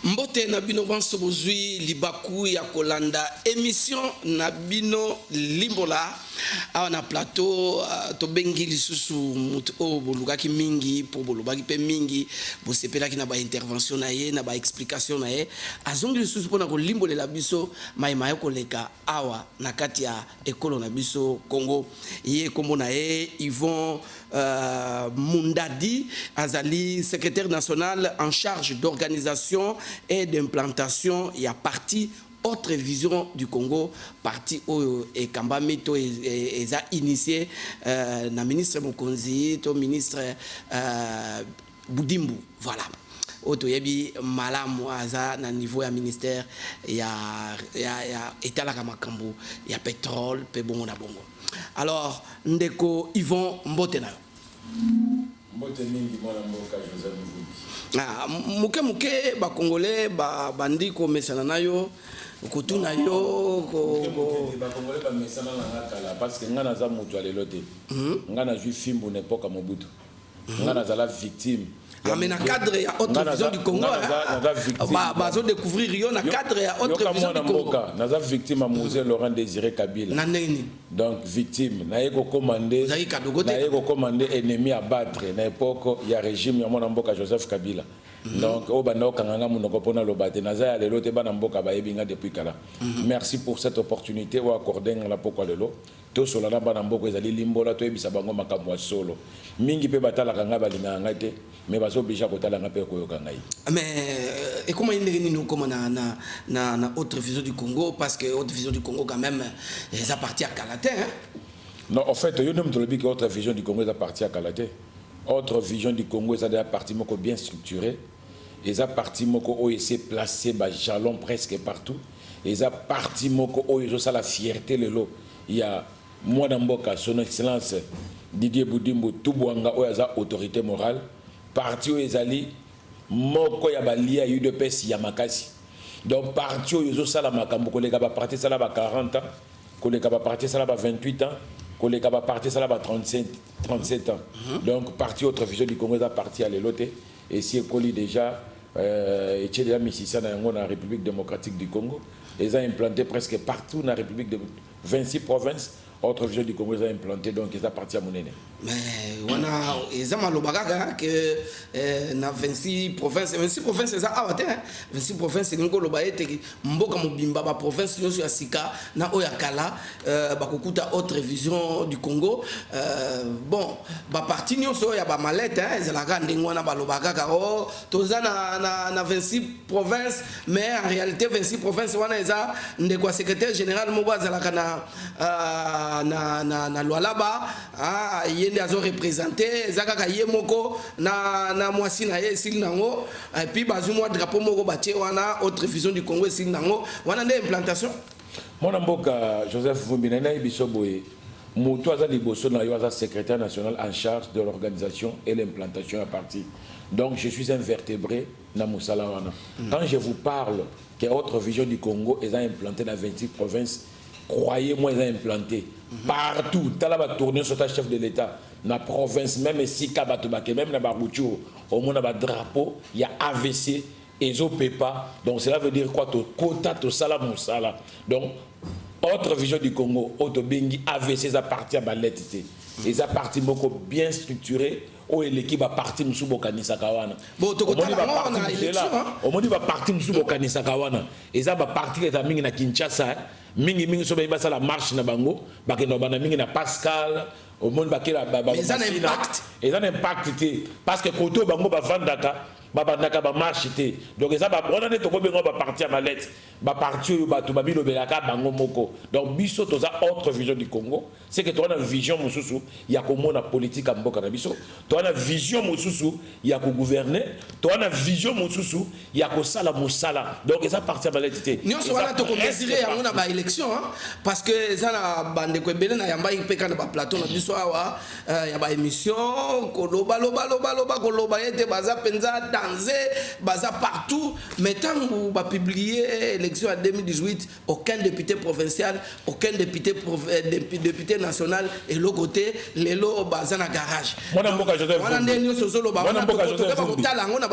Mbote Nabino Banso Bozui, Libaku ya Kolanda, émission Nabino Limbola, à na plateau, to bengi lisusu mutu o bolugaki mingi, pour bolubaki pe mingi, bo sepela ki na ba intervention na ye, na ba explication na ye, azongi lisusu pona ko limbole la biso, maima ko leka awa na kati ya ekolo na biso Congo, ye kombo na ye, Yvon Mundadi, Azali, secrétaire national en charge d'organisation et d'implantation, il y a parti autre vision du Congo, parti et Kambamito et a initié na ministre Mokonzi, to ministre Boudimbu, voilà. Otoyebi malamu aza na niveau ya ministère ya etalaka makambo ya pétrole pe bongo na bongo. Alors ndeko Yvon Mbotena. Mbote mingi mwana mboka Joseph Mvumbi. Muke ba congolais ba bandi ko mesana nayo kotuna yo ko ba congolais ba mesana na kala parce que ngana za mutu alelo te. Ngana ju fimbu n'epoka Mobutu. Ngana za la victime. Mais dans le cadre, il y a autre vision du Congo. Bah, on découvrir il y a cadre, il y a autre vision du Congo. Nous avons victime à Moselle Laurent Désiré Kabila. Donc victime, nous avons commandé ennemi à battre. À l'époque, il y a régime, il y a mon mboka Joseph Kabila. Donc, au bando kanganga munokopona lobate naza ya lelo te bana mboka ba yebinga depuis kala. Merci pour cette opportunité au accorder la poko lelo. To solana bana mboka ezali limbola to ebisa bango makambo solo. Mingi pe batala kanga balinga ngate, mais baso obligé kotala nga pe koyoka ngai. Mais et comment il nous comme na autre vision du Congo parce que autre vision du Congo quand même ça appartient à Kalaté hein. Non, en fait, yo nem tolobi que autre vision du Congo ça appartient à Kalaté. Autre vision du Congo, ça a parti bien structuré. Et ça parti moko essaie placé bas jalon presque partout. Et ça parti moko ça la fierté le lot. Il y a moi d'amboka son excellence Didier Boudimbo Toubouanga oyaza autorité morale. Parti où ezali moko ya balia UDPS Yamakasi. Donc parti où ça la makambo kolega ba parti ça la ba 40 ans, kolega ba parti ça la ba 28 ans. Kolega ba parti ça là bas 37 ans. Donc parti autre vision du Congo est parti à l'éloté et si Ekoli déjà et déjà Mississa dans la République démocratique du Congo, ils ont implanté presque partout dans la République de 26 provinces. Autre vision du Congo ils ont implanté donc ils sont partis à Monene. Mais on a ils ont malobagaga que na 26 provinces c'est ça ah 26 provinces c'est ngo lobaete mboka mobimba ba province yo ya sika na oyakala bakokuta autre vision du Congo bon ba parti nyonso ya ba malette ezalaka ndingo na balobagaga oh toza na 26 provinces mais en réalité 26 provinces wana eza ndeko secrétaire général mo bazalaka na Lualaba yende azo représenter zakaka yemoko na mwasi na ye sil nango et puis bazumwa drapeau moko batie wana autre vision du Congo sil nango wana nde implantation mon mboka Joseph Mvumbi na biso boye moto aza liboso na yo aza secrétaire national en charge de l'organisation et l'implantation à partir. Donc je suis un vertébré na musala wana. Quand je vous parle que autre vision du Congo est implanté dans 26 provinces. Croyez-moi, ils ont implanté partout. T'as là tourné sur ta chef de l'État, dans la province, même ici, même dans Baroucho, au moins dans le drapeau, il y a AVC, EZO-PEPA. Donc cela veut dire quoi? Quota, tout ça, là, moussala. Donc, autre vision du Congo, autre bengi, AVC, ça partit à Balette. Et ça partit beaucoup bien structuré. Oh, l'équipe a parti Moussoubo Kanisa Kawana. Bon, au moins, il va partir Moussoubo Kanisa Kawana. Et ça va partir à Mingi na Kinshasa. Mingi so ba la marche na bango, ba ke no bana mingi na Pascal, au monde ba ke la ba. Mais ça a un impact. Et ça a un impact parce que koto bango ba vandaka. Babandaka ba marche té donc ça ba on est to ko bengo ba partir à Malette ba partir ba to ba bilo belaka bango moko donc biso to za autre vision du Congo c'est que to na vision mususu ya ko mona politique mboka na biso to na vision mususu ya ko gouverner to na vision mususu ya ko sala musala donc ça partir à Malette té nyonso wana to ko désirer yango na ba élection hein, parce que ça na bande ko ebele na yamba ipeka na ba plateau na biso awa ya ba émission koloba loba koloba ete baza penza danser baza partout mais tant ba publier élection en 2018 aucun député provincial aucun député national et l'autre côté les lo baza na garage mwana mboka Joseph wana ndenyo sosolo ba wana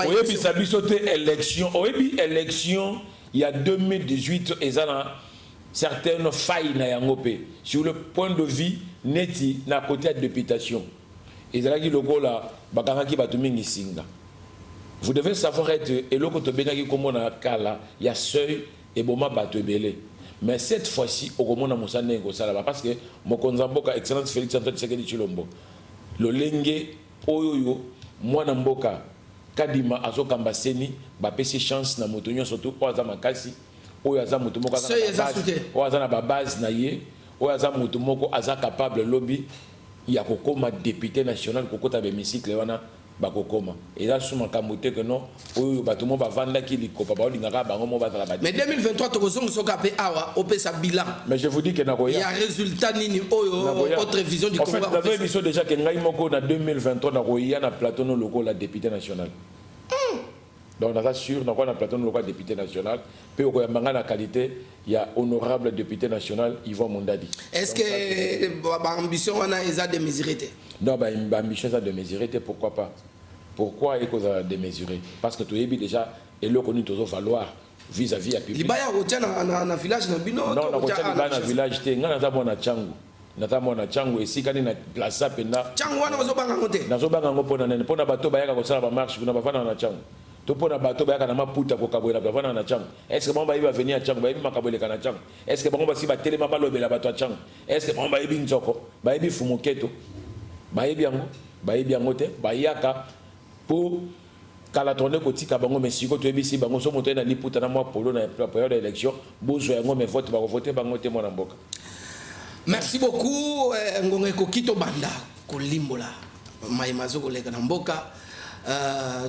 oyebi sabiso te élection oyebi élection il y a 2018 ezana certaines failles na yangope sur le point de vue neti na côté de députation ezalaki lokola bakangaki bato mingi singa vous devez savoir être eloko to bengaki komona kala ya seuil et boma bato ebele mais cette fois-ci okomona musane ko sala parce que mokonza mboka excellence Félix Antoine Tshisekedi Tshilombo lolenge oyo mwana mboka kadima azokamba seni bapesi chance na moto nyonso to oyo aza makasi oyo aza moto moko aza na babase na ye oyo aza moto moko aza capable lobby ya kokoma député national kokota bhémicycle wana bakokoma eza suma kamote que non oyo bato mo bavandaki likopa baolingaka bango mo bazala ba mais 2023 tokozonga soka pe awa opesa bilan mais je vous dis que nakoya il y a résultat nini oyo autre vision du Congo en fait la vraie mission déjà que ngai moko na 2023 nakoya na plateau no loko la député national donc on a sûr na quoi na plateau no loko député national pe okoyambanga na qualité il y a honorable député national Yvon Mondadi est-ce que ba ambition wana eza démesuré te non ba ambition eza démesuré te pourquoi pas pourquoi est-ce qu'on a démesuré parce que tu es déjà et le connu toujours valoir vis-à-vis à public libaya rotia na village na bino non na rotia na village te ngana za mona changu nata mona changu esikani na place penda changu wana bazobanga ngote nazobanga ngo pona nene pona bato bayaka kosala ba marche kuna bafana na changu to pona bato bayaka na maputa ko kaboela bafana na changu est-ce que bon ba venir à changu ba yibi makaboleka na changu est-ce que bon ba si ba telema balobela bato a changu est-ce que bon ba yibi nzoko ba yibi fumuketo ba yibi yango te ba yaka pour kala tourner kotika bango mais siko to ebisi bango so moto na liputa na moi polo na période d'élection bozo yango mais vote ba voter bango te mona mboka. Merci beaucoup ngonga kokito banda kolimbola mai mazoko leka na mboka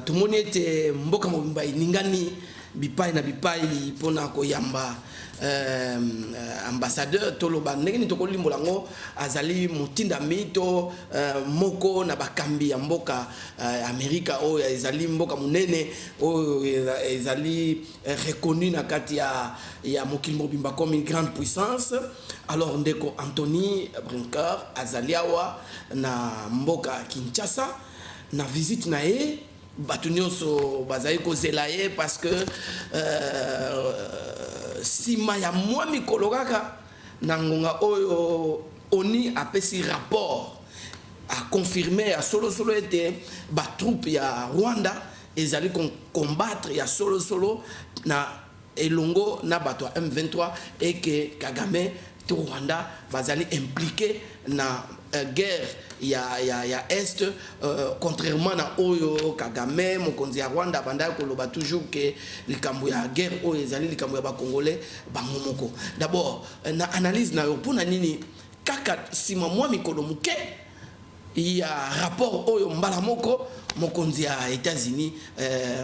tumoni ete mboka mobimba ningani bipai na bipai pona koyamba ambassadeur toloba ndenge ni tokolimbola ngo azali mutinda mito moko na bakambi ya mboka Amerika o ezali mboka munene o ezali reconnu na kati ya mokili mobimba comme une grande puissance. Alors ndeko Anthony Brinkard azali awa na mboka Kinshasa na visite na ye bato nyonso bazali kozela ye parce que sima ya mwa mikolo kaka na ngonga oyo oni apesi rapport a confirmer ya solo ete ba troupe ya Rwanda ezali combattre ya solo na elongo na bato M23 et que Kagame to Rwanda bazali impliqué na guerre ya est contrairement na oyo Kagame mokonzi ya Rwanda banda koloba toujours que likambo ya guerre oyo ezali likambo ya ba Congolais bango moko. D'abord na analyse na yo pona nini kaka sima mwa mikolo muke ya rapport oyo mbala moko mokonzi ya États-Unis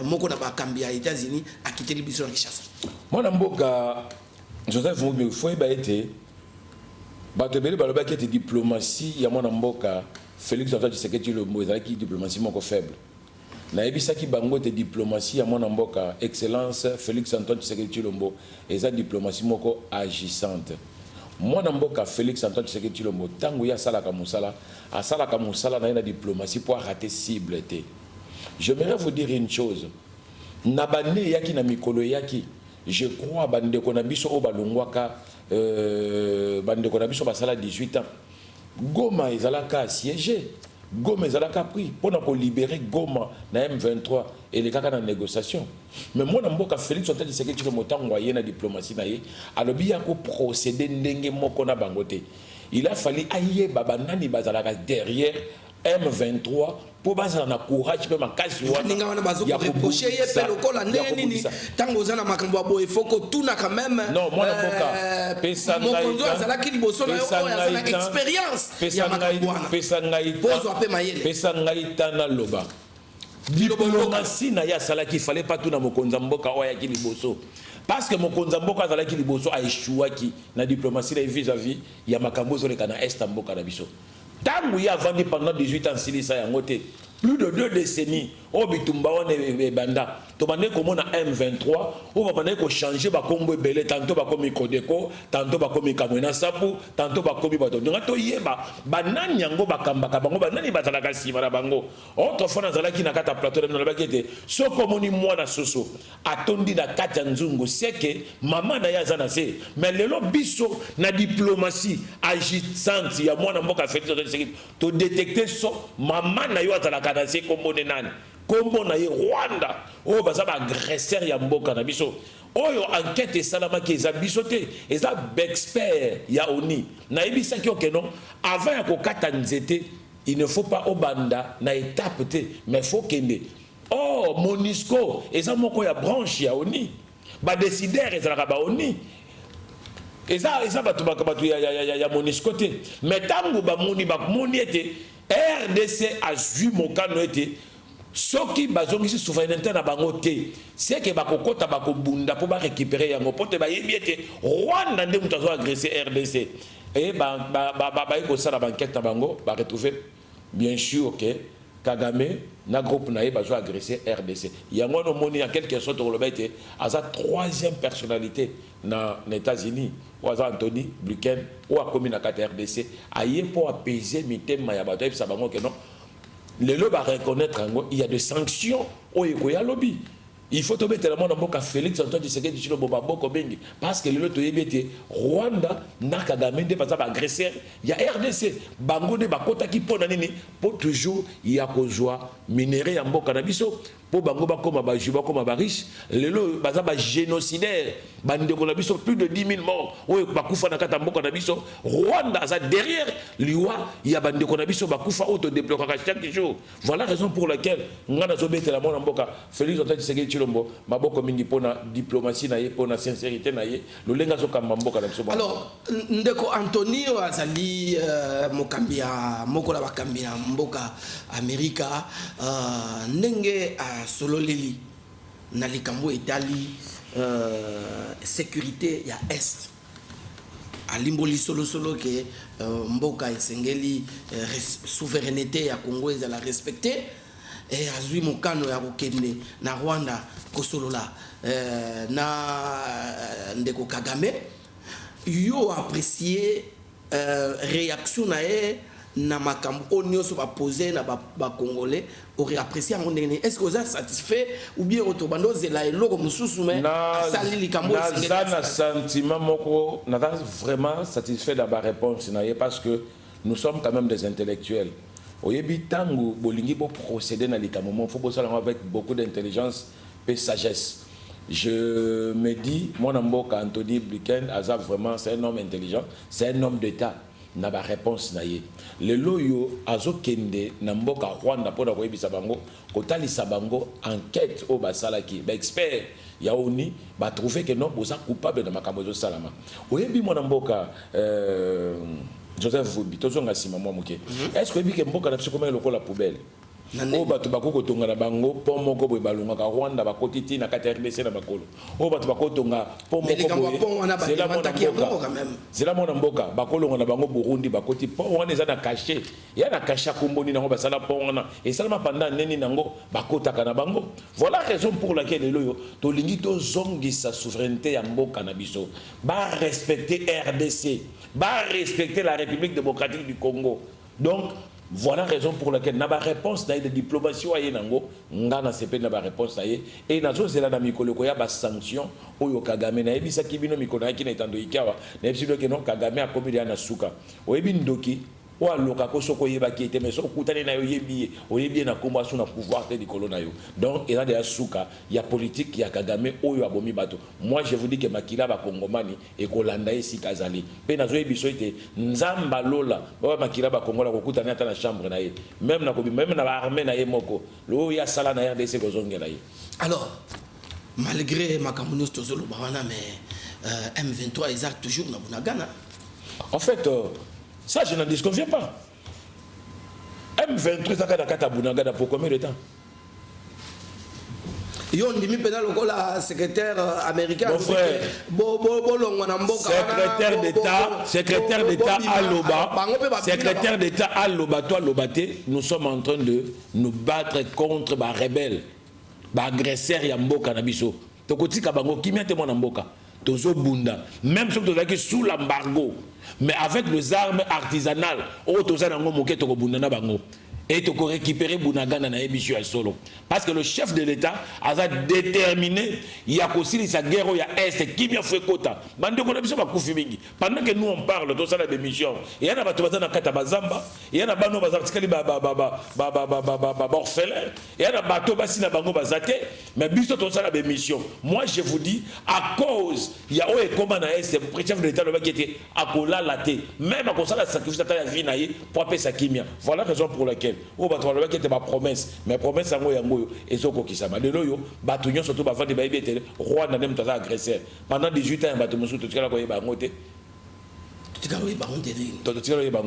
moko na bakambi ya États-Unis akiteli biso na Kinshasa. Mwana mboka Joseph Moubi foi ba été bato bele baloba ki ete diplomatie ya mwana mboka Félix Antoine Tshisekedi Tshilombo ezalaki diplomatie moko faible nayebisaki bango ete diplomatie ya mwana mboka excellence Félix Antoine Tshisekedi Tshilombo eza diplomatie moko agissante mwana mboka Félix Antoine Tshisekedi Tshilombo tango ya asalaka mosala na ye na diplomatie po arate cible te. J'aimerais vous dire une chose na bande yaki na mikolo yaki je crois bandeko na biso o balongwaka bandeko na biso basala 18 ans Goma ezalaka assiégé Goma ezalaka pris pour na libérer Goma na M23 et les kaka na négociation mais moi na mboka Félix Antoine Tshisekedi Tshilombo tango na diplomatie na ye alobi ya ko procéder ndenge moko na bangote il a fallu aye babanani bazalaka derrière M23 pour baza na courage pe makasi wana ninga wana bazo ko reprocher ye pe lokola ndenge nini tango zana makambo abo efoko tuna quand même non mwana mboka pesa ngai mokonzo azala ki liboso na yo azala expérience ya makambo wana pesa ngai pozo ape mayele pesa ngai tana loba diplomatie na ya sala qu'il fallait pas tout na mokonza mboka oya ki liboso parce que mokonza mboka azala ki liboso a échoué ki na diplomatie na vis-à-vis ya makambo zo le kana est mboka na biso tangu ya vandi pendant 18 ans silisa ya ngote plus de 2 décennies au bitumba wane banda to bande komona M23 ou ba bande ko changer ba kombo belé tantôt ba komi Codeco tantôt ba komi Kamwena Sapu tantôt ba komi bato nga to yeba banani yango bakamba ka bango banani bazala ka sima na bango autrefois nazala ki na kata plateau na ba kete so komoni mwana soso atondi na kata nzungu seke mama na ya zana se mais lelo biso na diplomatie agissante ya mwana mboka Félix to détecter so mama na yo azala ka na se komone nani kombo na ye Rwanda o baza ba agresseur ya mboka na biso oyo enquête salama ki eza biso te eza expert ya ONI na yebisa ki okeno avant ya kokata nzete il ne faut pas obanda na étape te mais faut kende oh MONUSCO eza moko ya branche ya ONI ba décideur ezalaka ba ONI eza bato ya MONUSCO te mais tango bamoni ete RDC azwi mokano ete soki bazongisi souveraineté na bango te c'est que bakokota bakobunda po ba récupérer yango pote ba yebi ete Rwanda nde muto azo agresser RDC et ba ekosala banquête na bango ba retrouver bien sûr que Kagame na groupe na ye bazo agresser RDC yango no moni en quelque sorte oloba ete aza troisième personnalité na États-Unis ou aza Anthony Blinken ou a komi na kata RDC aye po apaiser mitema ya bato ebisa bango ke non les lobes à reconnaître il y a des sanctions au Ekoya lobby. Il faut tomber tellement dans le Félix Antoine Tshisekedi Tshilombo Boko Bengi parce que le lot était Rwanda na Kagame de pas agresseur il y a RDC bango de bakota ki pona nini pour toujours il y a kozwa minerai ya mboka na biso pour bango bakoma ba juba koma ba riche le lot baza ba génocidaire bandeko na biso plus de 10 000 morts oyo bakufa na kata mboka na biso Rwanda aza derrière liwa il y a bandeko na biso bakufa auto déplorer chaque jour voilà la raison pour laquelle ngana zobete la mona mboka Félix Antoine Tshisekedi Tshilombo maboko mingi pona diplomatie na ye pona sincérité na ye lolenga zo kamba mboka na biso. Alors ndeko Antonio azali mokambia mokola bakambia mboka Amerika ndenge sololeli na likambo etali sécurité ya est alimboli solo ke mboka esengeli souveraineté ya Congo ezala respecter et azui mokano ya kokende na Rwanda kosolola na ndeko Kagame yo apprécier réaction na ye na makambo onyoso ba poser na ba congolais aurait apprécié en ndene est-ce que vous êtes satisfait ou bien otobando zela eloko mususu mais sali likambo na sentiment moko na vraiment satisfait de la réponse na ye parce que nous sommes quand même des intellectuels oyebi tango bolingi bo procéder na likambo faut bosala avec beaucoup d'intelligence et sagesse. Je me dis mon amboka Anthony Blinken aza vraiment c'est un homme intelligent, c'est un homme d'état. Na ba réponse na ye le loyo azokende na mboka Rwanda pona koyebisa bango kotalisa bango enquête o basalaki ba expert ya ONU ba trouver que non boza coupable na makambo zo salama oyebi mona mboka Joseph Vubi tozonga sima mwa muke est-ce que bike mboka na psikoma lokola poubelle o bato bakoko tonga na bango po moko boye balunga ka Rwanda bakotiti na kata RDC na bakolo o bato bakotonga po moko boye c'est la mona mboka bakolo na bango Burundi bakoti po wana eza na caché ya na caché komboni nango basala po wana et seulement pendant neni nango bakotaka na bango voilà la raison pour laquelle loyo to lingi to zongi sa souveraineté ya mboka na biso ba respecter RDC ba respecter la République démocratique du Congo donc voilà la raison pour laquelle na ba réponse na de diplomatie wa yenango ngana sepe na ba réponse na ye et nazo zela na mikolo ko ya ba sanction oyo Kagame na yebisa kibino mikolo yaki na itando ikawa na yebisa ke non Kagame a komi na suka oyebi ndoki o aloka ko soko yeba ki ete mais so kutane na yo yebi na komba suna pouvoir te dikolo na yo donc il a de suka ya politique ya Kagame oyo abomi bato moi je vous dis que makila ba kongomani e kolanda esi kazali pe nazo yebiso ete nzamba lola ba makila ba kongola ko kutane ata na chambre na ye même na ba armée na ye moko lo ya sala na RDC ko zongela ye. Alors malgré makamunos tozolo bawana mais M23 ils toujours na Bunagana en fait ça, je n'en disconviens pas. M23, ça a Bunagana pour combien de temps? Yo ndimi pena lokola secrétaire américain. Mon frère. Secrétaire d'État à Loba. Secrétaire d'État à Loba, toi Lobaté, nous sommes en train de nous battre contre les rebelles, les agresseurs Yamboka Nabiso. Tokoti Kabango, qui m'a témoin Namboka. Tozo Bunda. Même si tu es sous l'embargo, mais avec les armes artisanales, oh, Toza Nango Moke Toko Bunda Nabango. Et tu peux récupérer Bounagana dans l'émission solo. Parce que le chef de l'État a déterminé, il y a aussi sa guerre au Est, qui m'a fait quota. Pendant que nous on parle de ça dans l'émission, il y a des gens qui ont Katabazamba, il y a des gens qui ont orphelin, il y a des gens qui ont bazate, mais biso tout ça dans l'émission. Moi je vous dis, à cause, il y a un combat dans l'Est, le chef de l'État qui était à Kola Laté, même à cause de la sacrifice de la vie pour appeler sa kimia. Voilà la raison pour laquelle. Oh, bah, tu vas qui était ma promesse, mes promesses à moi et Zoko qui s'ama. De l'eau, Batunion surtout, avant de bailler, Rwanda n'aime pas agressé. Pendant 18 ans, Batumoussou, tout ce qu'il a envoyé Bangote.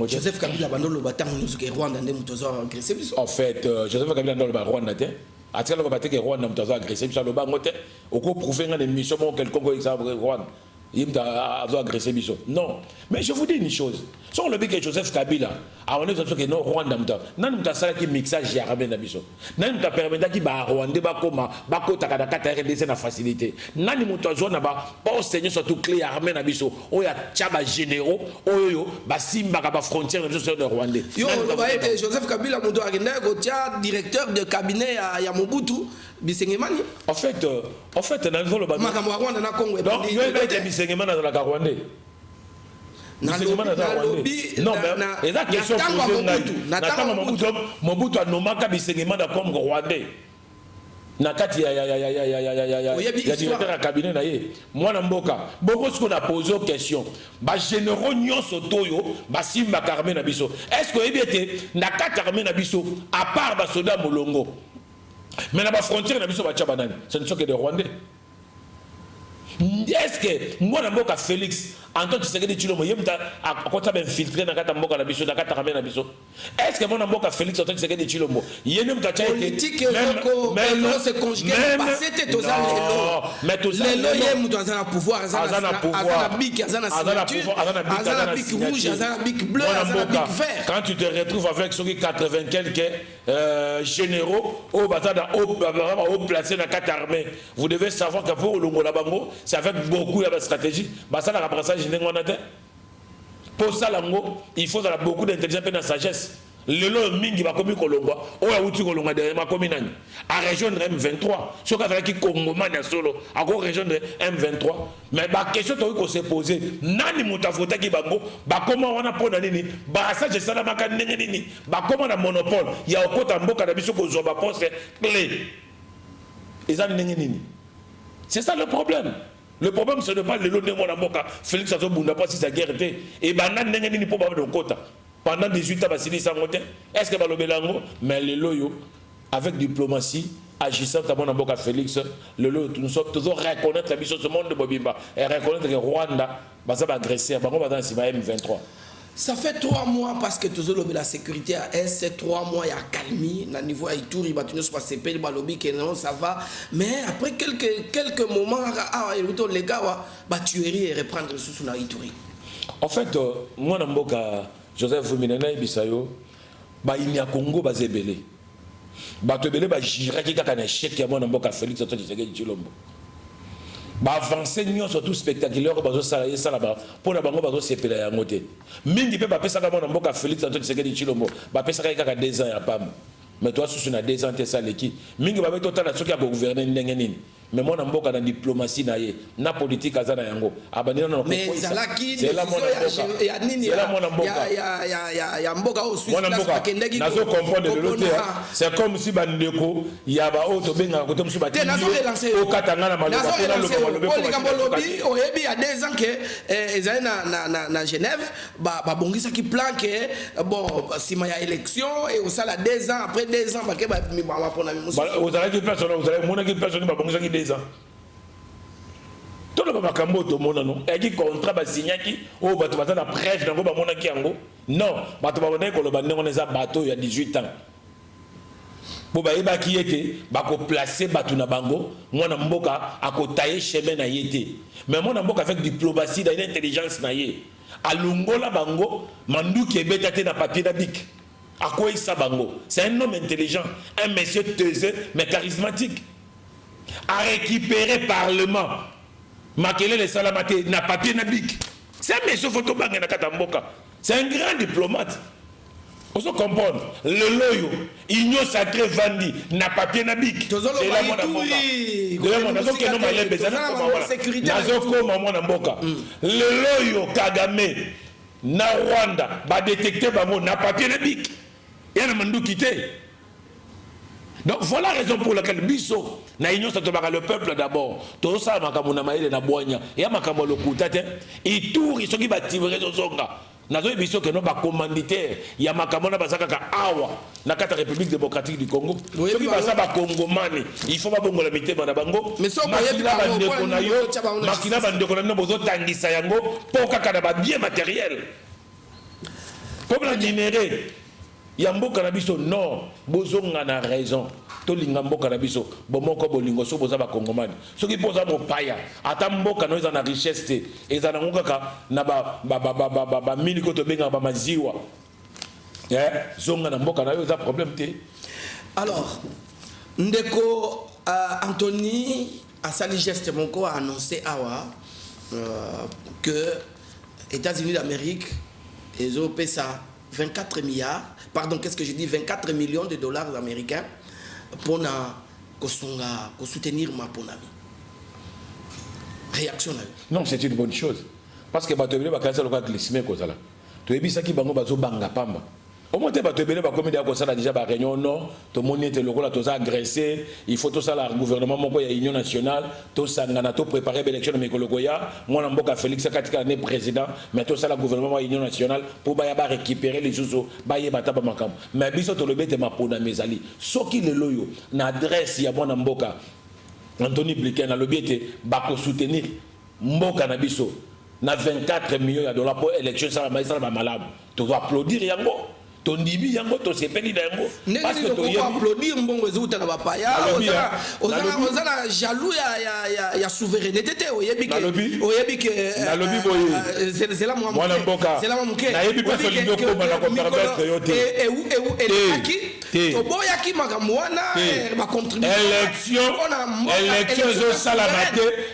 Joseph Kabila Bando le bâtard, nous qui Rwanda n'aime pas agressé. En fait, Joseph Kabila dans le Rwanda, à ce que le Rwanda n'aime pas agressé, ça le Bangote, au cours prouver une émission, quelconque exemple Rwanda. Il a agressé Bisso. Non. Mais je vous dis une chose. Si on le dit que Joseph Kabila, on est que non Rwanda, non nous avons qui mixage jarabé na Bisso. Non nous avons permis que ba Rwanda ba koma ba kota kada kata RDC na facilité. Non nous avons na ba poste surtout clé armée na Bisso. Oya tchaba généraux, oyo ba simba ba frontière na Bisso de Rwanda. Yo Joseph Kabila muto agenda ko tia directeur de cabinet ya Mobutu. Bisengemani. En fait, dans le Rwanda, na Congo. Donc, il y a Bisengemani dans la Rwanda. Non, mais la question posée, Mobutu a nommé Bisengemani comme Rwandais. Nakati ya directeur à cabinet na ye mwana mboka beaucoup ce qu'on a posé aux questions ba généraux nyonso toyo ba simba karmé na biso est-ce que ebité nakati karmé na biso à part ba soda molongo. Mais la frontière n'a pas de ce ne sont que des Rwandais. Est-ce que moi, je Félix, en tant que secrétaire de Chilombo, je suis infiltré dans la Mboka Nabiso, dans la Nabiso. Est-ce que moi, je Félix, en tant que secrétaire de Chilombo, je suis politique, mais se conjuguer, c'était aux ans mais tous les loyers, dans un pouvoir, quand tu te retrouves avec ceux qui 80 quelques généraux, haut placés dans la carte armée, vous devez savoir que pour le Bango, c'est avec beaucoup de stratégie. Ça n'a pas pour ça, il faut beaucoup d'intelligence et de sagesse. Le long mingi va commis Colomba, ou à outil Colomba de ma commune. À région de M23, ce qui est Congo Mania solo, à quoi région de M23. Mais la question qu'on s'est posée, Nani Moutafota qui bango, comment on a pour Nani, ça j'ai ça la maca Nini, comment on a monopole, il y a au côté en boca d'abisso qu'on zoba poste clé. Et ça Nini. C'est ça le problème. Le problème, c'est de pas le lot de mon amour, Félix Azobunda, pas si sa guerre était, et Banan Nini pour pas de quota. Pendant 18 ans, est-ce que Balobelango, mais les loyaux, avec diplomatie, agissant à mon amour Félix, le lot, nous sommes toujours reconnaître la mission de ce monde de Bobimba, et reconnaître que Rwanda va agresser, dans M23. Ça fait 3 mois parce que toujours la sécurité à Est, c'est 3 mois il y a calmi, au niveau de Ituri, ça va, mais après quelques moments, les gars, tuerie et reprendre les sous la Ituri. En fait, moi, Joseph Minena Bisayo, il y a Congo bazébélé. Batebélé j'irai qui a un échec à mon amboka Félix Antoine Chilombo. Avancer surtout spectaculaire ça là-bas pour la bango bazo sepela ya ngote. Mingi pe ba pesa ka mon amboka Félix Antoine Chilombo. Ba pesa ka 2 ans ya pam. Mais toi sous na 2 ans t'es ça l'équipe. Mingi ba total na soki ya gouverner ndenge nini. Mais mon amboka na diplomatie na ye, na politique azana yango. Abanina na mais zalaki c'est la mon amboka. Ya nini ya mboka au Suisse na kendeki. Nazo comprendre de l'autre. C'est comme si bandeko ya ba auto benga ko tom suba. Au katanga na maloba pour le lobby au ebi ya 2 ans que ezali na Genève ba bongisa ki plan que bon sima ya élection et au sala 2 ans après 2 ans ba ke ba pona mi musu. Vous avez personne vous avez mona ki personne ba bongisa ki 2 ans. Tout le monde a tout le monde a dit contrat signaki au bateau na presse dans ba monaki yango non bateau ba on est a bateau il y a 18 ans po ba yeba ki yete ba ko placer batu na bango mwana mboka akotaye chemin na yete mais mwana mboka avec diplomatie da intelligence na ye alungola bango manduki ebeta te na papier na bic akoisa bango c'est un homme intelligent un monsieur taiseux mais charismatique a récupéré parlement makele le salamate na papier na bic c'est un monsieur photo bange na katamboka c'est un grand diplomate. On se comprend. Le loyo, union sacrée vandi, n'a papier na bic. C'est là mon amboka. Le loyo Kagame, na Rwanda, va détecter n'a papier na bic. Et on a mandou quitté. Donc voilà la raison pour laquelle Bisso, na union sacrée le peuple d'abord. Tout ça, makamuna maïle na boigna. Et à makamolo koutate, il tourne, ils sont qui va tirer au zonga. Nazo biso que non ba commanditaire ya makamona bazaka ka awa na kata République démocratique du Congo ceux qui basa ba congomani il faut ba bongola mitema na bango mais so ba yebila ba ndeko na yo makina ba ndeko na bozo tangisa yango po kaka na ba bien matériel comme la minéré ya mboka na biso non bozo ngana raison to linga mboka na biso bomoko bolingo so boza ba congomani soki poza mopaya ata mboka no eza na richesse te eza na ngokaka na ba mini ko to benga ba maziwa zonga na mboka na yo eza problème te. Alors ndeko Anthony asali geste moko a annoncé awa que États-Unis d'Amérique ils ont payé ça 24 milliards, pardon, qu'est-ce que je dis, 24 millions de dollars américains pour soutenir ma ponami. Réaction là. Non, c'est une bonne chose. Parce que Batobele va casser le cas de l'isme kozala. Tu es bisa ki bango bazo banga pamba. Au moins Batobele va comme dia ça déjà ba réunion non, to moni te lokola to agressé, il faut tout ça le gouvernement moko ya union nationale, to sangana to préparer l'élection de Mekologoya, moi mboka Félix Katika né président, mais tout ça le gouvernement union nationale pour ba récupérer les choses ba ye bataba makam. Mais biso to le bete mapona mezali. Soki le loyo na adresse ya mwana mboka Anthony Blinken na lobiete ba ko soutenir mboka na biso na 24 millions de dollars pour élection ça va malade. Tu dois applaudir yango. Ton dibi yango to sepeli yango parce que to applaudir mbongo ezuta na bapaya ozana jaloux ya souveraineté te oyebi que c'est la mwana mboka na yebi pas solido ko bana ko permettre yo te et to boyaki makambo wana ba contribuer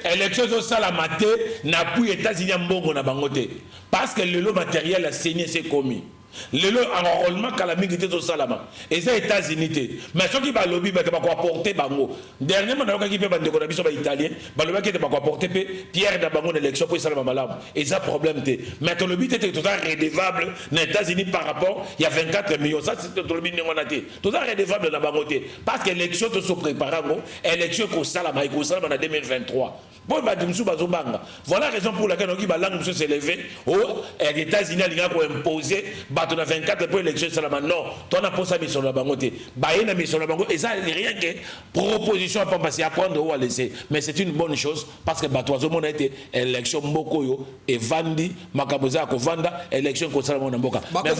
élection zo salamate na pu États-Unis mbongo na bangote parce que le lot matériel a saigné c'est commis. Le enrôlement calamité au salama et c'est États-Unis mais ceux qui va lobby ba ko apporter bango dernièrement na qui peut bande ko na biso ba italien ba lobby qui ba ko apporter Pierre da bango l'élection pour salama malamu et ça problème té mais ton lobby était totalement redevable aux États-Unis par rapport il y a 24 millions ça c'est ton lobby ngona té totalement redevable na bango té parce que l'élection to se prépare élection ko salama na 2023 bon ba dimsu bazo banga voilà la raison pour laquelle on dit ba langue se s'élever aux États-Unis linga ko imposer tu as 24 pour l'élection salama non tu as pas ça mission la bangote baïna mission la bangote et ça rien que proposition à pas passer à prendre ou à laisser mais c'est une bonne chose parce que bah toi mon a été élection mokoyo et vandi makaboza ko vanda élection ko salama na mboka mais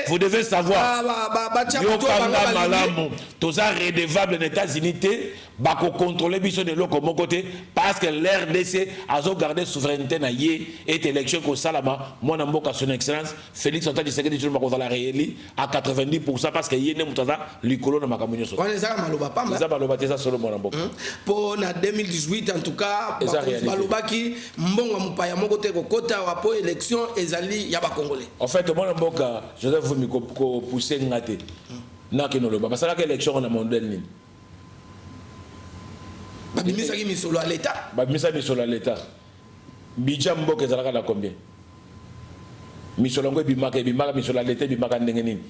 vous devez savoir yo kanga malamu tous ça redevable aux États-Unis ba ko contrôler biso de loko mokote parce que l'RDC a gardé souveraineté na yé et élection ko salama mon mboka son excellence Félix Antoine Tshisekedi tu vas la rééli à 90% parce que yene mutaza likolo na makambo so. On ça maloba pamba. Ça maloba ça solo mon mboka. Pour na 2018 en tout cas maloba ki mbongo mupaya moko te kokota wa po élection ezali ya ba congolais. En fait mon mboka Joseph Vumi ko pousser ngate. Na ke no loba parce que l'élection na mondial ni. Babimisa ki misolo à l'état. Babimisa misolo à l'état. Bija mboka ezalaka na combien? Misolongo bimaka misola l'état bimaka ndenge nini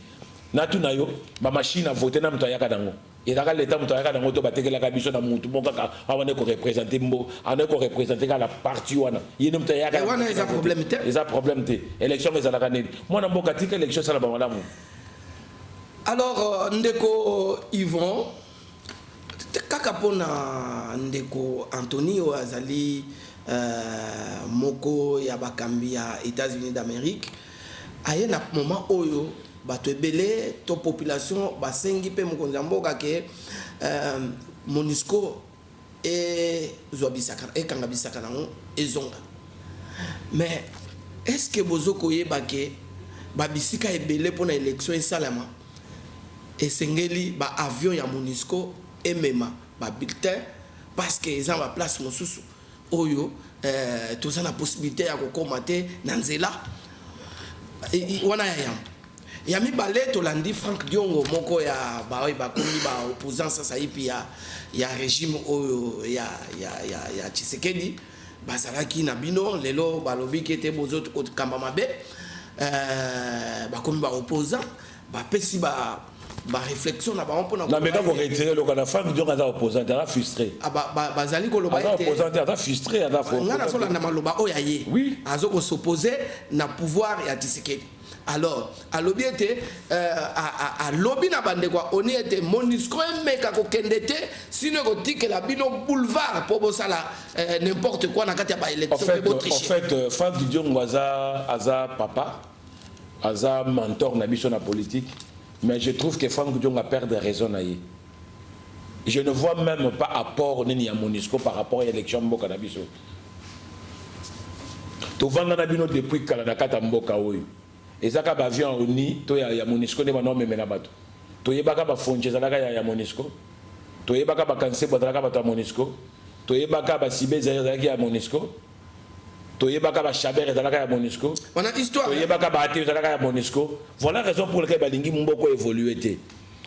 na tuna yo ba machine a voter na mto yaka dango et dans l'état mto yaka dango to batekela ka biso na mutu mokaka awane ko représenter mbo ane ko représenter ka la parti wana yene mto yaka wana eza problème te eza problème te élection ezalaka nini mona mboka tika élection sala ba malamu. Alors ndeko Yvon kaka pona ndeko Anthony Azali moko ya bakambi ya États-Unis d'Amérique aye na moment oyo bato ebele to population basengi pe mokonzi ya mboka ke MONUSCO ezwa bisaka ekanga bisaka nango ezonga. Mais est-ce que bozo koyeba ke ba bisika ebele pona élection esalama esengeli ba avion ya MONUSCO emema ba bulletin parce que ils ont la place mosusu oyo tout ça la possibilité ya kokoma te na nzela wana ya mibale tolandi Frank Diongo moko ya bakomi ba opposance sasa ipi ya régime oyo ya Tshisekedi bazalaki na bino lelo balobi kete bozo kamba mabe bakomi ba opposant bapesi ba réflexion na ba on pona na meka ko retirer le kana Frank Diongo za opposant a frustré bazali ko loba ete opposant a frustré a ngana sola na maloba oya ye oui azoko s'opposer na pouvoir ya Tshisekedi. Alors, à lobby était à lobby na bande quoi on était MONUSCO meka ko kendete sino ko tike la bino boulevard pour bosala n'importe quoi na kati ya ba élection en fait Frank Diongo aza papa aza mentor na biso na politique, mais je trouve que Frank Diongo a perdu raison na ye. Je ne vois même pas apport ni à MONUSCO par rapport à l'élection mboka na biso. To vanga na bino depuis kala na kata mboka oyo. Ezaka ba avion oni to ya MONUSCO ne bano memena bato. To yebaka ba fonje zalaka ya MONUSCO. To yebaka ba kanse bazalaka bato ya MONUSCO. To yebaka ba sibe zalaka ya MONUSCO. To yebaka ba chabere zalaka ya MONUSCO. On a histoire. To yebaka ba ate zalaka ya MONUSCO. Voilà la raison pour laquelle balingi mboko évoluer té.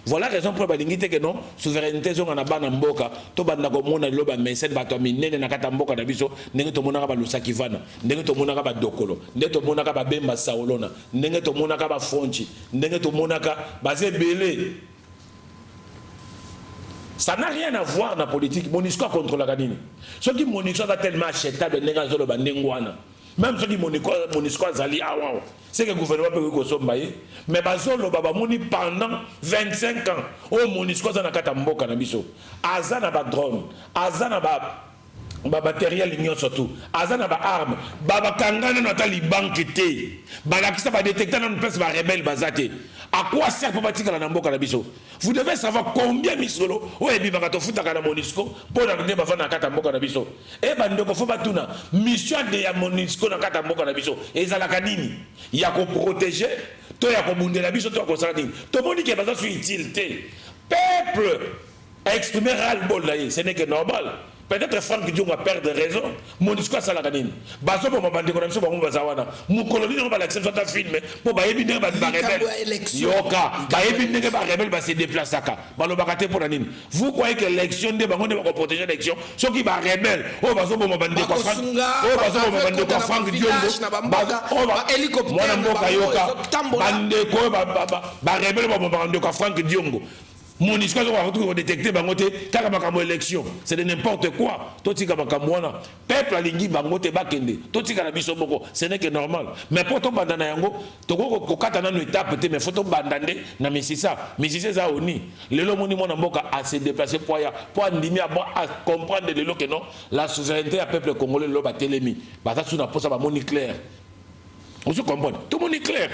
Voilà la raison pour laquelle balingi té que non souveraineté zonga na bana mboka to banda ko mona loba message bato minene na kata mboka na biso ndenge to mona ka ba lusaki vana ndenge to mona ka ba dokolo ndenge to mona ka ba bemba saolona ndenge to mona ka ba fonchi ndenge to mona ka bazé belé. Ça n'a rien à voir dans la politique. MONUSCO contrôle la canine. Ce qui MONUSCO est tellement achetable, même ceux qui MONUSCO zali awa, c'est que le gouvernement peut consommer. Mais bazolo baba moni pendant 25 ans, au MONUSCO za nakata mboka na biso. Azana ba drone, azana ba matériel l'union surtout, azana ba arme, baba kangana natali banque té. Balakisa ba détecter dans une place ba rebelle bazate. À quoi sert pour bâtir la Namboka na biso? Vous devez savoir combien misolo ou ebi bakato futa kana MONUSCO pour na ndeba fana kata mboka na biso. E bandeko fo batuna mission de ya MONUSCO na kata mboka na biso. Ezalaka nini? Ya ko protéger, to ya ko bundela biso to ko sala nini? To moni ke baza su utilité. Peuple exprimer ras-le-bol là, ce n'est que normal. Peut-être Frank Diongo a perdu raison. MONUSCO a ça la canine. Baso pour ma bande de connexion pour mon bazawana. Mon colonie n'a pas l'accès sur ta film. Pour ba yebi ne ba rebelle. Yoka. Ba yebi ne ba rebelle ba se déplacer aka. Ba lo bakate pour la nine. Vous croyez que l'élection de bango ne va protéger l'élection? Ceux qui ba rebelle. Oh baso pour ma bande de quoi Frank. Oh baso pour ma bande de quoi Frank Diongo. Ba hélicoptère. Moi na mboka yoka. Bande ko ba rebelle pour ma bande de quoi Frank Diongo. MONUSCO va détecter bangote kaka élection, c'est de n'importe quoi. Totika makamwana peuple alingi bangote bakende totika na biso boko, ce n'est que normal. Mais pour ton bandana yango toko ko kata na étape te mais faut ton bandande na misisa za oni lelo moni mona mboka a se déplacer pour andimi à comprendre lelo que non la souveraineté à peuple congolais lo ba telemi ba ta suna posa ba moni clair. On se comprend. Tout le monde est clair.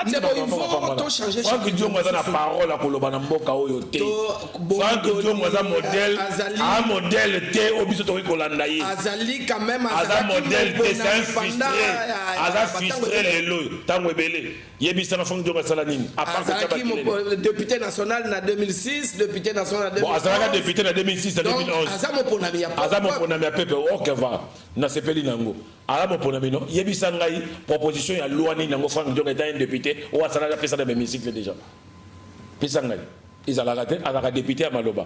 Il faut changer. Frank Diongo a la parole à Kolobana Mboka Oyote. Frank Diongo a un modèle. Un modèle T au biso Tori Kolandaï. Azali quand même. Un modèle T, c'est un frustré. Aza frustré les lois. Tango Ebele. Yebisa na Frank Diongo a Salanine. Azaki député national en 2006, député national en 2011. Bon, Azalaka député en 2006 et 2011. Azamo Ponami. Azamo Ponami a Pepe. Ok, va. Na sepeli nango. Azamo Ponami non. Yebisa ngai proposition ya loi ni nango Frank Diongo est un député ou Azalaka pesa dans l'hémicycle déjà. Pesa ngai. Ils ont raté, Azalaka député à Maloba.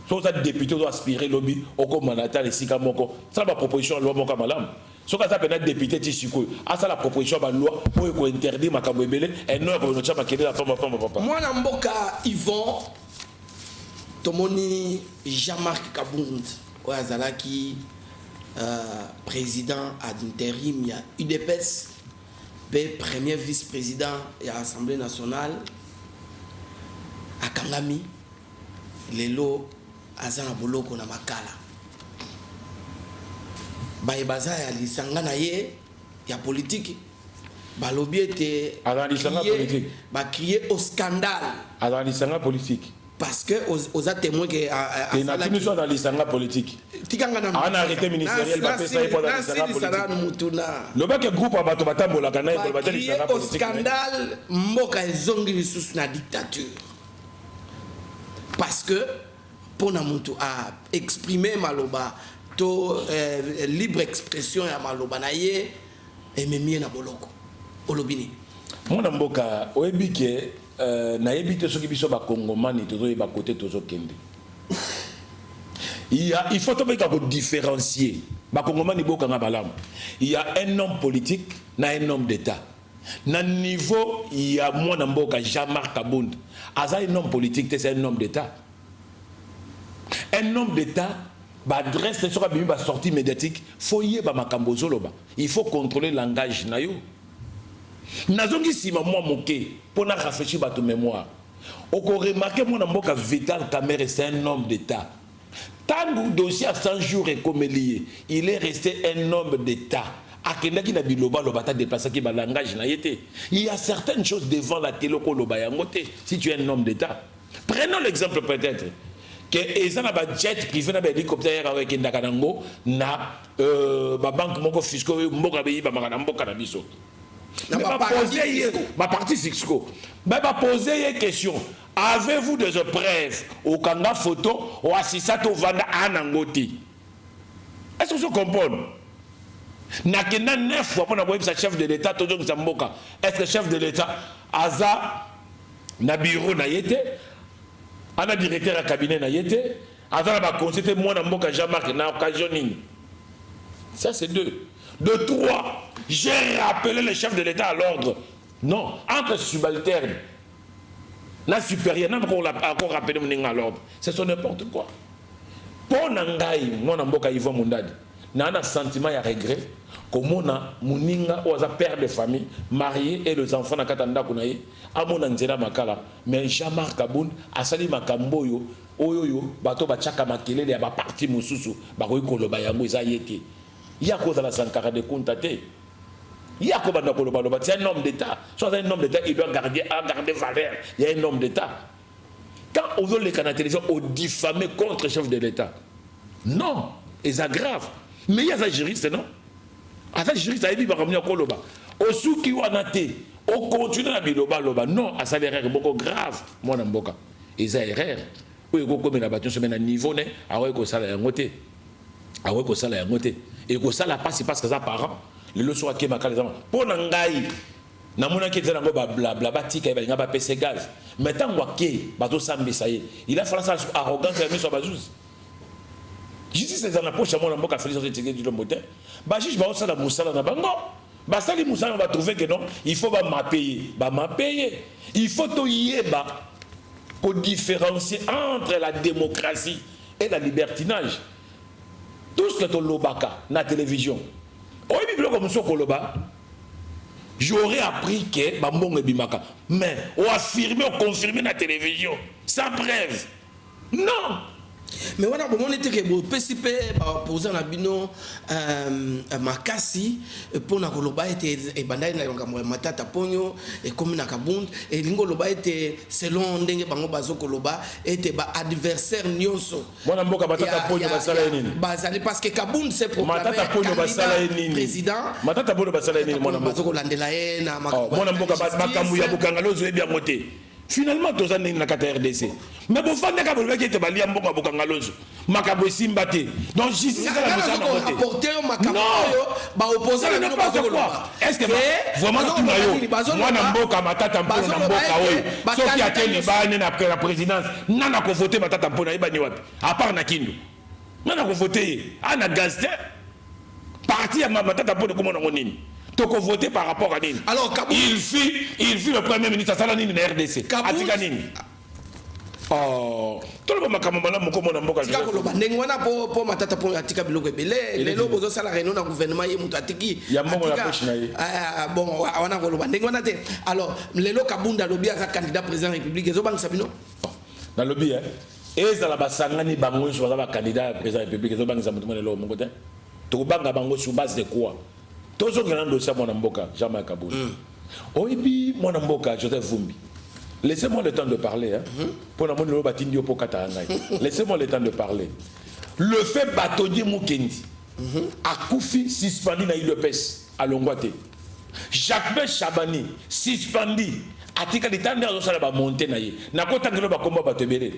So ça député doit aspirer lobby au comme mandataire ici comme moko. Ça la proposition loi moko malam. So ka ça peut être député tisiko. Ah ça la proposition ba loi pour ko interdire makambo ebele et non ko no chama kele la papa. Moi na mboka Yvon Tomoni Jean-Marc Kabund ou Azalaki président ad intérim ya UDPS premier vice-président de l'Assemblée nationale à Kangami lelo azana boloko na makala baye baza ya lisanga na ye ya politique balobi était politique. Crié au scandale. Alors l'isanga politique. Parce que aux témoins que nous sommes dans l'isanga politique. On a arrêté ministériel pour ça pour dans l'isanga politique. Le bac groupe abato batambola kana ko bato l'isanga politique. Au scandale mboka ezongi sous na dictature. Parce que pour na mutu a exprimer maloba to libre expression ya maloba na ye ememie na boloko olobini mona mboka oyebike na yebite soki biso ba kongomani tozo yeba côté tozo kende il faut to beka ko différencier ba kongomani boka nga balamu il y a un homme politique na un homme d'état na niveau il y a mona mboka Jean-Marc Kabund aza un homme politique c'est un homme d'état. Un homme d'État, adresse les sorties médiatiques, il faut contrôler le langage. Nazongi si moi moqué pour réfléchir à ton mémoire. On remarque que Vital Kamerhe c'est un homme d'État. Tant que dossier à 100 jours est comme lié, il est resté un homme d'État. Il y a certaines choses devant la télé si tu es un homme d'État. Prenons l'exemple peut-être. Que ils ont un jet privé na hélicoptère avec ndakanango na ba banque moko fisco mboka beyi ba makana mboka na biso na ba parti fiscaux ba poser une question. Avez-vous des preuves au kanga photo ou assistant au vanda anangoti? Est-ce que vous comprenez? Na kena 9 fois pour na boye sa chef de l'état to donc mboka. Est-ce que chef de l'état aza na bureau na yete? Un directeur à cabinet na yete, avant la consulter moi dans mboka Jean-Marc na occasion nini. Ça c'est 2. De 3, j'ai rappelé le chef de l'État à l'ordre. Non, entre subalternes, la supérieure, n'a encore rappelé mon à l'ordre. C'est n'importe quoi. Pour Nangaï, moi dans mboka Yvon Mundadi, n'a un sentiment et regret. Comme on a Muninga ou un père de famille marié et les enfants na katanda kunaye amona nzela makala mais Jean-Marc Kabund asali makamboyo oyoyo bato bachaka makelele ya ba parti mususu ba ko koloba yango eza yeke ya ko la sankara de kuntate ya ko banda koloba loba c'est un homme d'état soit un homme d'état il doit garder valeur il y a un homme d'état quand on veut les canaux télévision on diffamer contre le chef de l'état non c'est grave mais il y a des juristes non. Ata juriste a dit bakamnya koloba. Osuki wanate, o continue na biloba loba. Non, à ça l'erreur beaucoup grave. Moi na mboka. Eza erreur. O yeko comme na bation semaine niveau né, awe ko sala ya ngote. Awe ko sala ya ngote. Et ko sala passe parce que ça parent. Le leçon ke makala zama. Pona ngai. Na mona ke tena ngo ba blabla batika ba ngaba pese gaz. Mais tant wake bato sambisa ye. Il a fallu ça arrogance ya miso bazuz. Justice c'est dans la poche à mon amboka Félix Tshisekedi du Lombote. Ba juge ba osala musala na bango. Ba sali musala va trouver que non, il faut ba payer. Ba ma payer. Il faut to yeba pour différencier entre la démocratie et la libertinage. Tout ce que to lobaka na télévision. Oyi biblo comme so koloba. J'aurais appris que ba mbongo bimaka. Mais on affirmer, on confirmer na télévision sans preuve. Non. Mais voilà, on était que le PCP posé en abino makasi pour na koloba était bandai na yonga matata ponyo et comme na kabund et lingo loba était selon ndenge bango bazo koloba était ba adversaire nyonso. Mwana mboka matata ponyo basala nini? Bazali parce que kabund c'est proclamé matata ponyo basala nini? Président. Matata ponyo basala nini mwana mboka? Bazo kolandela ye na makambo. Mwana mboka makambu ya bukangalozo ebia moté. Finalement, tous les gens dans la RDC. Mais vous faites des choses qui sont baliées à Bokangalozo. Makabo Simbate. Donc, justice, c'est la mission à voter. Non, opposé à n'importe quoi. Est-ce que vraiment tout le monde, moi, Namboka, Matata Mpo, Namboka, sauf qu'il y a des bannes après la présidence, n'a pas voté Matata Mpo, à part Nakindu. N'a pas voté. Anna Gazette, parti à Matata Mpo de Koumononini. Donc on vote par rapport à Nini. Alors il fut le premier ministre à Salanini de la RDC. Atika Nini. Oh, tout le monde a kamala moko mona mboka. Tika koloba ndengwana po matata po atika biloko ebele. Lelo bozo sala réunion na gouvernement ye mutu atiki. Ya mbongo la poche na ye. Bon, wana koloba ndengwana te. Alors lelo Kabunda lobi aka candidat président de la République ezo bang sabino. Na lobi ezala basangani bango so ba candidat président de la République ezo bang sabino lelo moko te. To banga bango sur base de quoi? Tous les gens dossier mon amboka, Jean-Marc Kabounda. Oui, puis mon amboka, Joseph Vumbi. Laissez-moi le temps de parler. Hein. Pour la monnaie, laissez-moi le temps de parler. Le fait bâtonnier Moukendi a Koufi suspendu na ILEPES à Longwate. Jacques Chabani suspendu a tika litande à la montée na ye. Na kota ngelo ba komba batebele.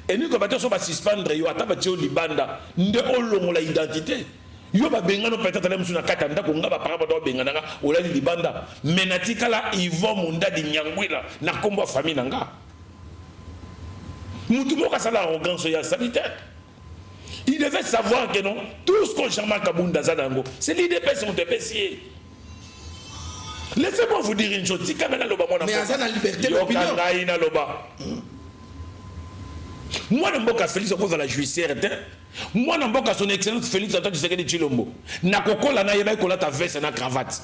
Et nous comme bateau ba suspendre yo ataba tio libanda nde olongo la identité. Yo ba bengano peut-être même sur na kata ndako ngaba paraba do bengana nga olali libanda. Menatika la Yvon Munda di Nyangwila na komba famille nanga. Mutu mo ka sala arrogance ya sanitaire. Il devait savoir que non, tout ce qu'on Jean-Marc Kabounda Zadango, c'est l'IDPS qui ont dépêché. Laissez-moi vous dire une chose. Mais à la liberté d'opinion. Moi, je suis Félix à cause de la justice. Moi, je suis son excellence Félix Antoine Tshisekedi Tshilombo. Nakokola na yeba kola ta veste na cravate.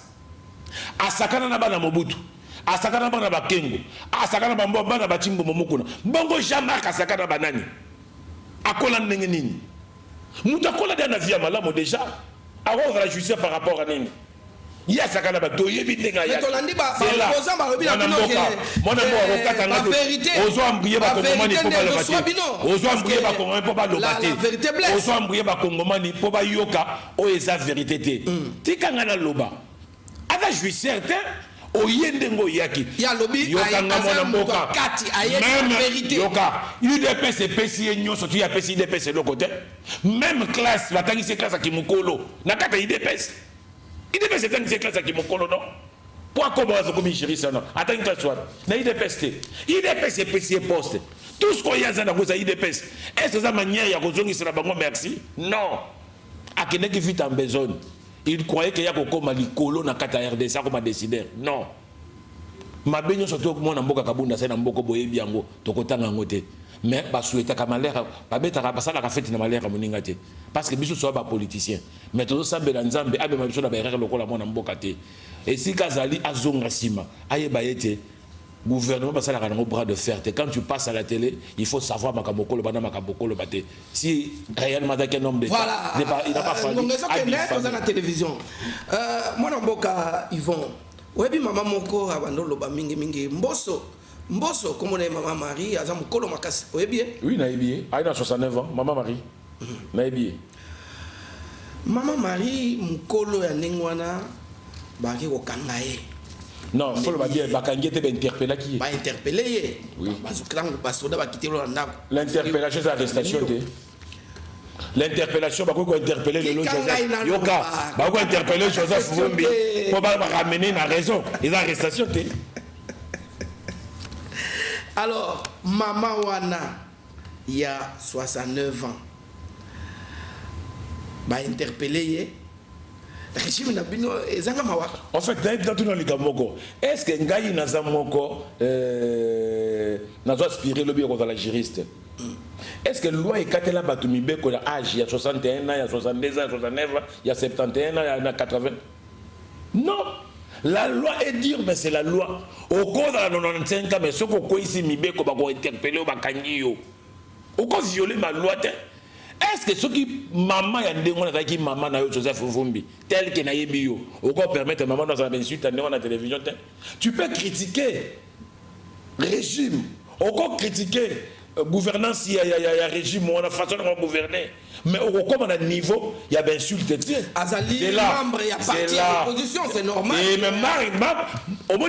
Asakana na bana Mobutu. Asakana bana Bakengo. Asakana bana Batimbo Momokuna. Bongo Jean-Marc asakana banani. Akola ndenge nini? Mutakola dans la vie à Malamo déjà. Avant la justice par rapport à Nini. Il y a ça qu'on a doyé vite les gars. C'est là. Mon amour, la vérité. Aux hommes brillés par Congomani pour pas le battre. Aux hommes brillés par Congomani pour pas le battre. Aux hommes brillés par Congomani pour pas yoka. Oh, et ça vérité. Tikangana loba. À la justice certain. Oyendengo yaki. Ya lobby yokanga mona mboka. Même vérité. Yoka. UDPS et PCI nyo sorti ya PCI UDPS de l'autre côté. Même classe, la tangi c'est classe à Kimokolo. Nakata UDPS. UDPS c'est tangi c'est classe à Kimokolo non. Pourquoi comment ça comme chéri ça non. Attends une classe soit. Na UDPS. UDPS et PCI poste. Tout ce qu'on y a dans la UDPS. Est-ce que ça manière ya kozongi sera bango merci? Non. Akene qui vit en besoin. Il croyait qu'il y a comme Likolo na kata RDC comme décideur. Non. Ma benyo surtout moi na mboka Kabunda c'est na mboko boye biango tokotanga ngote. Mais ba souhaiter ka malère ba betaka ba sala ka fête na malère moninga te. Parce que biso so ba politicien. Mais to sambela nzambe abe ma biso na ba erreur lokola moi na mboka te. Et si Kazali azonga sima aye ba yete gouvernement ba sala ka ngo bras de fer. Quand tu passes à la télé, il faut savoir makamokolo bana makabokolo bate. Si réellement un homme d'État voilà. Il n'a pas fallu. Donc ça la télévision. Moi na mboka Yvon. Webi mama moko abando loba mingi mboso comme on est maman Marie aza mukolo makasi. Webi? Oui, naïbi. Ah, il a 69 ans, maman Marie. Naïbi. Maman Marie mukolo ya nengwana baki ko kangaye. Non, il faut le dire, Bakangi était interpellé qui? Pas interpellé. Oui. L'interpellation, c'est l'arrestation. L'interpellation, il faut interpeller le lot Joseph. Yoka, il faut interpeller Joseph Vumbi pour ramener la raison. Et l'arrestation, alors, maman Wana, il y a 69 ans, il a interpellé. En fait, est-ce que Ngaï Nazamoko n'a pas aspiré le bureau de la juriste? Est-ce que la loi est Katela Batumibe qu'on a âge, il y a 61 ans, il y a 62 ans, il y a 69 ans, il y a 71 ans, il y a 80? Non! La loi est dure, mais c'est la loi. Au cours de la 95 ans, mais ce qu'on a ici, Mibeko va interpeller au Bakangiyo. Au cours de violer ma loi, est-ce que ce qui maman a dit maman na Joseph Vumbi tel que na yebio au quoi permettre maman dans un insulte à la télévision tu peux critiquer régime au quoi critiquer gouvernance il y a régime on a façon de gouverner mais au quoi on a niveau il y a insulte Azali membre il y a parti opposition c'est normal et même au moins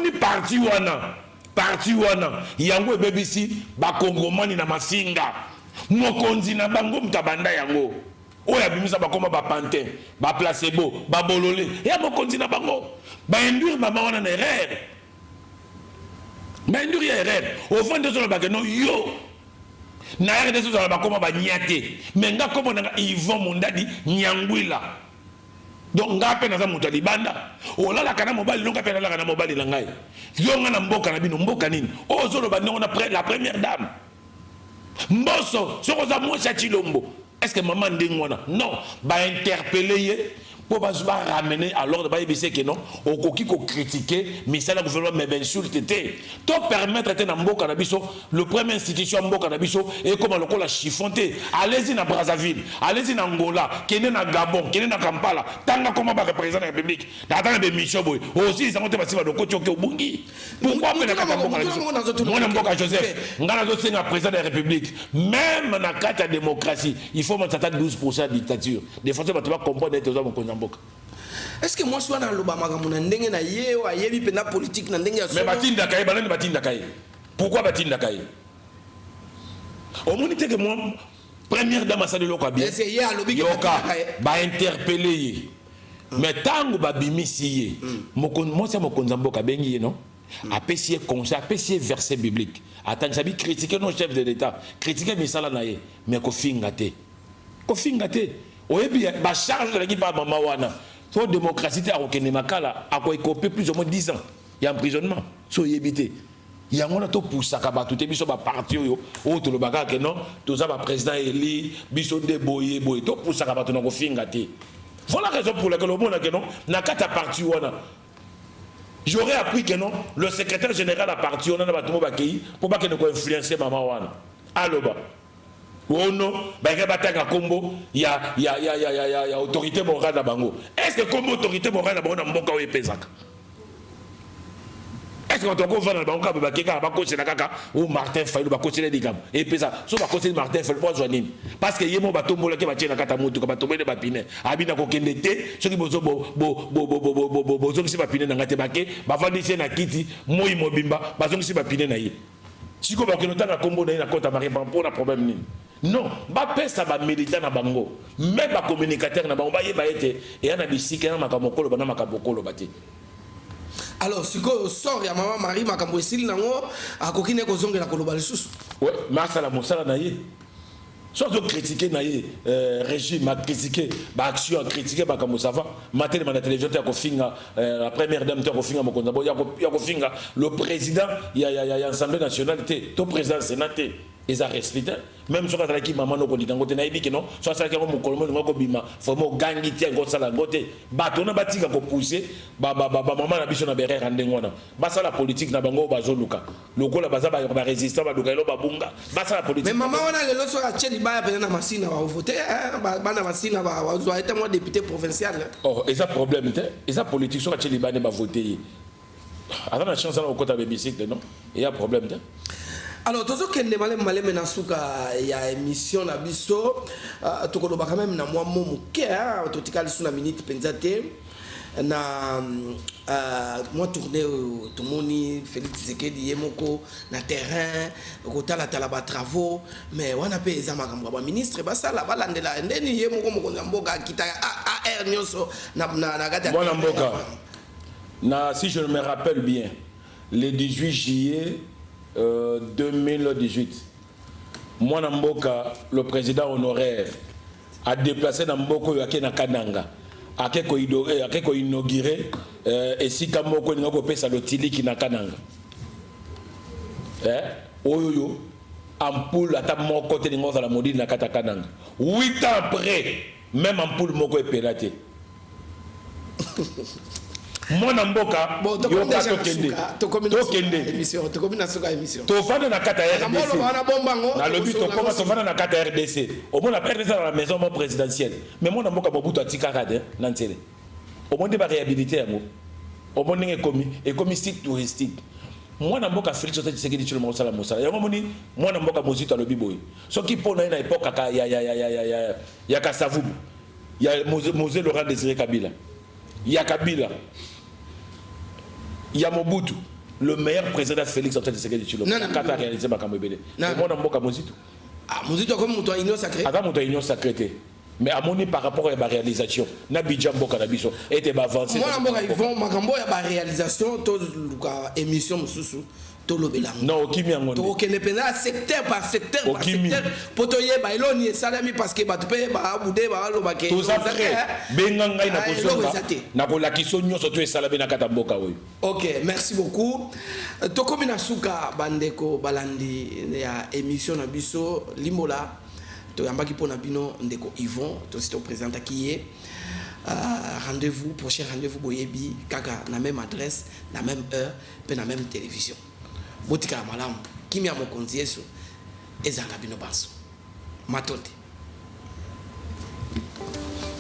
parti wana yango BBC ba Congomani na mafinga mokonzi na bango mtabanda yango oya bimisa bakoma ba pantin ba placebo ba bololé ya mokonzi na bango ba induire mama wana na erreur ba induire erreur au fond de son ba no yo na erreur de son bakoma ba niate mais nga komo na Yvon Mundadi Nyangwila donc nga pe na za mutu libanda olala kana mobali longa pe na kana mobali na ngai zonga na mboka na bino mboka nini ozolo ba ndongo na la première dame Mboso, ce qu'on a moins Chilombo. Est-ce que maman ndengwana? Non, bah interpeller pour ramener à l'ordre que non au coquille ko critiquer mais ça le gouvernement mais insulte to permettre te na mboka na biso le premier institution mboka na biso et comme le la chiffonté allez-y na Brazzaville allez-y na Angola kene na Gabon kene na Kampala tanga comment ba représenter la République na be mission boy aussi ça monte pas si ba ko tioke obungi pourquoi pe na kata mboka na biso moi na mboka Joseph ngana zo senga président de la République même na carte de démocratie il faut monter à 12% de dictature des fois tu vas comprendre être aux hommes. Est-ce que moi je suis dans le Bamaka mon ndenge na yeo ayebi pena politique na ndenge ya mais batinda kay balani batinda kay pourquoi batinda kay au moins que moi première dame ça de loka bien est-ce ya lobi que ba interpeller mais tango ba bimisi moi c'est mon konzamboka bengi non apesier conseil apesier verset biblique attends sabi critiquer nos chefs de l'état critiquer misala na ye mais ko fingate oyebi ba charge de l'équipe par mama wana so démocratie a okene makala a ko écopé plus ou moins 10 ans il y a emprisonnement so yebité il y a ngona to poussaka ba tout biso ba parti yo o to le baka que non to za ba président eli biso de boye to poussaka ba to na ko fingate voilà la raison pour laquelle le monde que non na kata parti wana j'aurais appris que non le secrétaire général a parti on a ba to ba kei pour pas que ne ko influencer mama wana aloba oh non, ben il y a autorité morale à Bango. Est-ce que comme autorité morale à Bango, on a un bon est-ce qu'on va dans le Bango, ou Martin Fayou, et puis ça, soit Martin Fayou, parce que yemo batombo la keba tchena kata moto kaba tombe de bapine abina ko kendete ceux qui bozo bozo ki bapine na ngate bake bavandi na kiti moi mobimba bazo ki bapine na ye siko ba kenota na kombo na kota mari pour na problème ni non ba pesa ba militant na bango même ba communicateur na bango ba yeba ete et na bisika na makamokolo bana makabokolo bati. Alors siko sort ya mama Marie makambo esili nango akokine ko zongela koloba lisusu ouais masala mosala na ye soit de critiquer na ye régime a critiqué ba action a critiqué ba comme ça va matin na télévision ta ko finga la première dame ta ko finga mokonza bo ya ko finga le président ya assemblée nationalité to président sénaté ils a respecté même sur la qui maman no ko dikango te na ibi que non soit ça que mo kolmo ngoko bima faut mo gangi ti ngo sala ngote bato na batika ko pousser ba maman na biso na bere rande ngona ba ça la politique na bango ba zoluka lokola baza ba résistant ba luka lo ba bunga ba ça la politique mais maman wana le loso a cheli ba ya na masina ba voter ba na masina ba zo été moi député provincial oh et ça problème te et ça politique sur cheli ba ne ba voter avant la chance au côté bicycle non il y a problème te. Alors tozo kende malem na suka ya émission na biso tokoloba quand même na mwa momuke totikali suna minute penzate na moi tourner tomoni Félix Tshisekedi yemoko na terrain kotala tala ba travaux mais wana pe eza makambo ba ministre basala balandela ndeni yemoko mokonza mboka kita AR nyonso na gata mwana mboka na si je me rappelle bien le 18 juillet 2018, moi Namboka, le président honoraire, a déplacé Namboko na Kananga, a inauguré et si Kamoko n'a pas fait le Tiliki na Kananga. Oyoyo, ampoule à ta mon côté de la modine na Katakananga. 8 ans après, même ampoule Moko est pératé. Mon amboka émission to fana na kata RDC na lobby to comment to fana na kata RDC au moins la RDC dans la maison présidentielle mais mon amboka Mobutu atika rade na ntele au moins de ba réhabiliter yango au moins ngé commis site touristique moi amboka Félix Tshisekedi tsholo mosala yango moni moi amboka mozito lobby boy soki pona na époque ya Kasavubu ya Mosé Laurent Désiré Kabila ya Kabila il y a Mobutu, le meilleur président Félix Antoine Tshisekedi Tshilombo. Quand a réalisé Makambo Ebele. Mais moi, je suis Mozito. Ah, Mozito comme mon union sacrée. Avant mon union sacrée. Mais à mon par rapport à la réalisation, Nabidjan Boka Nabiso était avancé. Moi, ils vont Makambo ya réalisation, toute émission Moussou. Non, qui m'y a monté. Donc, on est secteur par secteur par secteur. Pour te dire, il y a salami parce que tu peux abouder, tout ça après. Bengangai na posonga. Na kola kisonyo surtout salami na katamboka oui. OK, merci beaucoup. Tokomi na suka bandeko balandi ya émission na biso Limbola. To yambaki pona bino ndeko Yvon, to sito présente qui est. rendez-vous, prochain rendez-vous boyebi kaka na même adresse, na même heure, pe na même télévision. Botika malamu, kimi ya mokonzi yeso ezanga bino banso. Matonde.